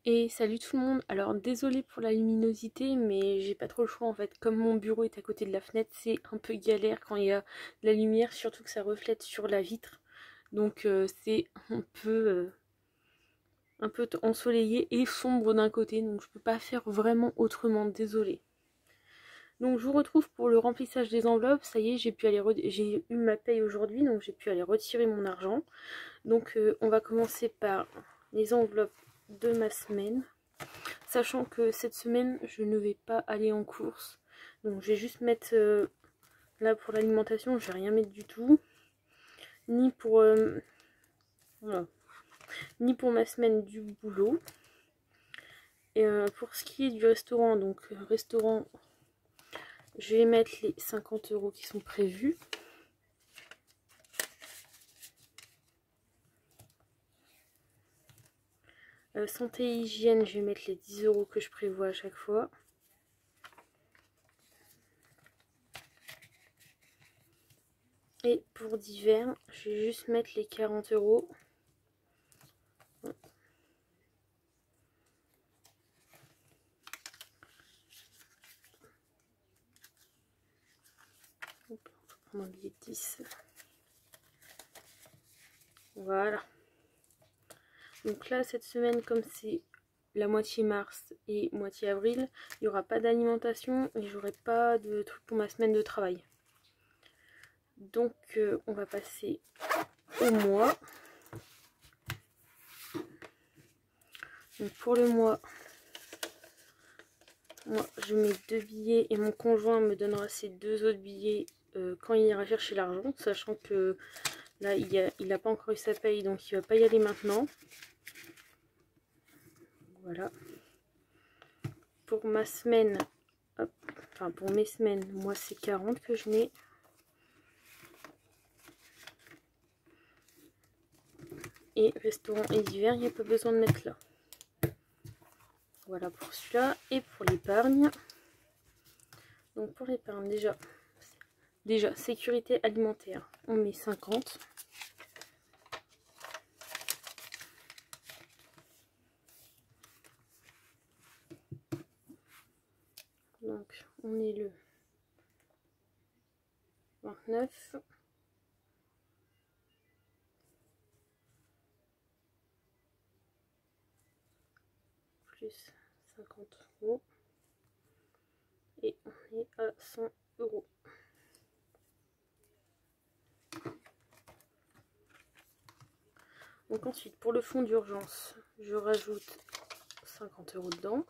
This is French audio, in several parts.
Et salut tout le monde, alors désolée pour la luminosité mais j'ai pas trop le choix en fait, comme mon bureau est à côté de la fenêtre c'est un peu galère quand il y a de la lumière, surtout que ça reflète sur la vitre, donc c'est un peu ensoleillé et sombre d'un côté, donc je peux pas faire vraiment autrement, désolée. Donc je vous retrouve pour le remplissage des enveloppes, ça y est j'ai eu ma paye aujourd'hui donc j'ai pu aller retirer mon argent. Donc on va commencer par les enveloppes de ma semaine. Sachant que cette semaine, je ne vais pas aller en course. Donc je vais juste mettre, là pour l'alimentation, je vais rien mettre du tout. Ni pour, voilà. Ni pour ma semaine du boulot. Et pour ce qui est du restaurant, donc restaurant, je vais mettre les 50 € qui sont prévus. Santé et hygiène, je vais mettre les 10 € que je prévois à chaque fois. Et pour divers, je vais juste mettre les 40 €. On va prendre un billet de 10. Voilà. Donc là, cette semaine, comme c'est la moitié mars et moitié avril, il n'y aura pas d'alimentation et j'aurai pas de truc pour ma semaine de travail. Donc on va passer au mois. Donc pour le mois, moi je mets 2 billets et mon conjoint me donnera ses 2 autres billets quand il ira chercher l'argent, sachant que là il n'a pas encore eu sa paye donc il va pas y aller maintenant. Voilà. Pour ma semaine, hop, enfin pour mes semaines, moi c'est 40 que je mets. Et restaurant et divers, il n'y a pas besoin de mettre là. Voilà pour celui-là. Et pour l'épargne. Donc pour l'épargne, déjà sécurité alimentaire, on met 50. Donc on est le 29. Plus 50 €. Et on est à 100 €. Donc ensuite pour le fonds d'urgence, je rajoute 50 € dedans.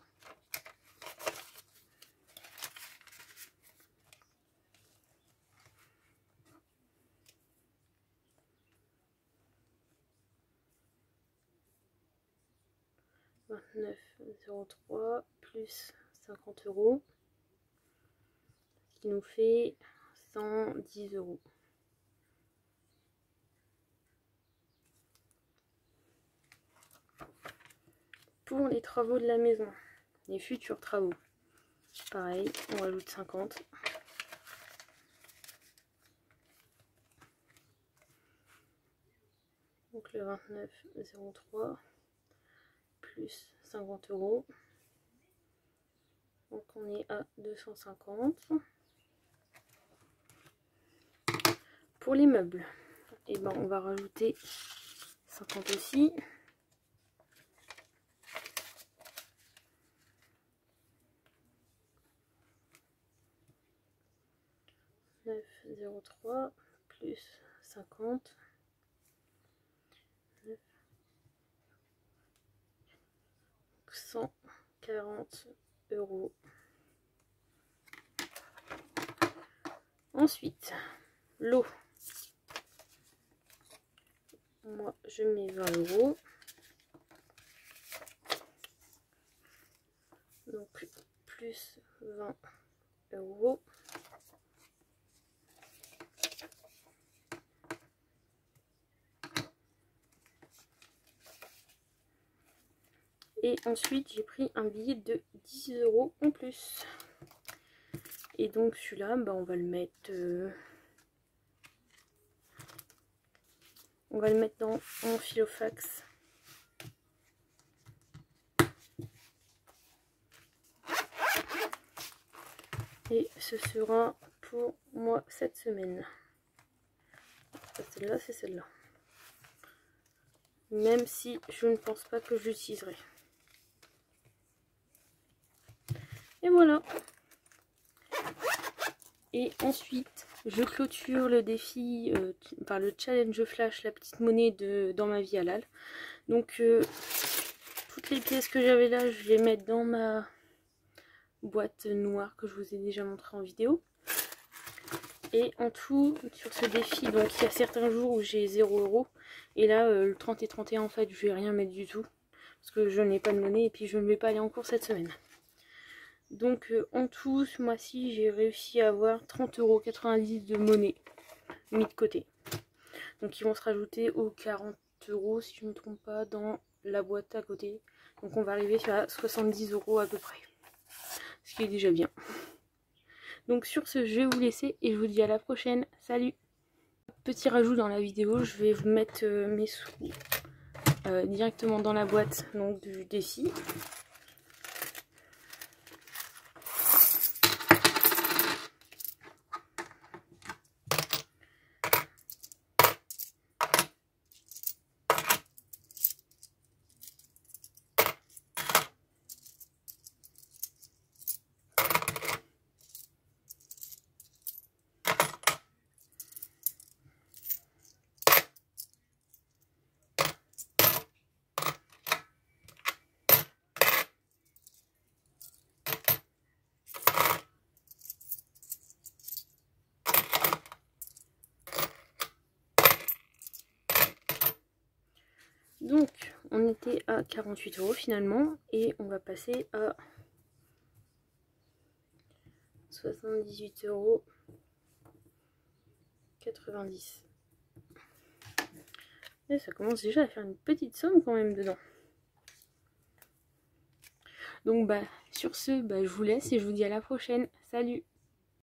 « 29,03 plus 50 €, ce qui nous fait 110 €. Pour les travaux de la maison, les futurs travaux, pareil, on rajoute 50. Donc le 29,03 plus 50 €. Donc on est à 250. Pour les meubles, et ben on va rajouter 50 aussi. « 9,03 plus 50. 140 €. Ensuite, l'eau. Moi, je mets 20 €. Donc, plus 20 €. Et ensuite, j'ai pris un billet de 10 € en plus. Et donc, celui-là, bah, on va le mettre... on va le mettre dans mon filofax. Et ce sera pour moi cette semaine. Celle-là, c'est celle-là. Même si je ne pense pas que je l'utiliserai. Et voilà. Et ensuite, je clôture le défi, enfin le challenge flash, la petite monnaie dans ma vie halal. Donc, toutes les pièces que j'avais là, je vais mettre dans ma boîte noire que je vous ai déjà montré en vidéo. Et en tout, sur ce défi, donc il y a certains jours où j'ai 0 €. Et là, le 30 et 31, en fait, je vais rien mettre du tout. Parce que je n'ai pas de monnaie et puis je ne vais pas aller en cours cette semaine. Donc en tout, ce mois-ci, j'ai réussi à avoir 30,90 € de monnaie mis de côté. Donc ils vont se rajouter aux 40 € si je ne me trompe pas dans la boîte à côté. Donc on va arriver à 70 € à peu près. Ce qui est déjà bien. Donc sur ce, je vais vous laisser et je vous dis à la prochaine. Salut! Petit rajout dans la vidéo, je vais vous mettre mes sous directement dans la boîte donc, du défi. Donc, on était à 48 € finalement, et on va passer à 78,90 €. Et ça commence déjà à faire une petite somme quand même dedans. Donc, sur ce, je vous laisse et je vous dis à la prochaine. Salut!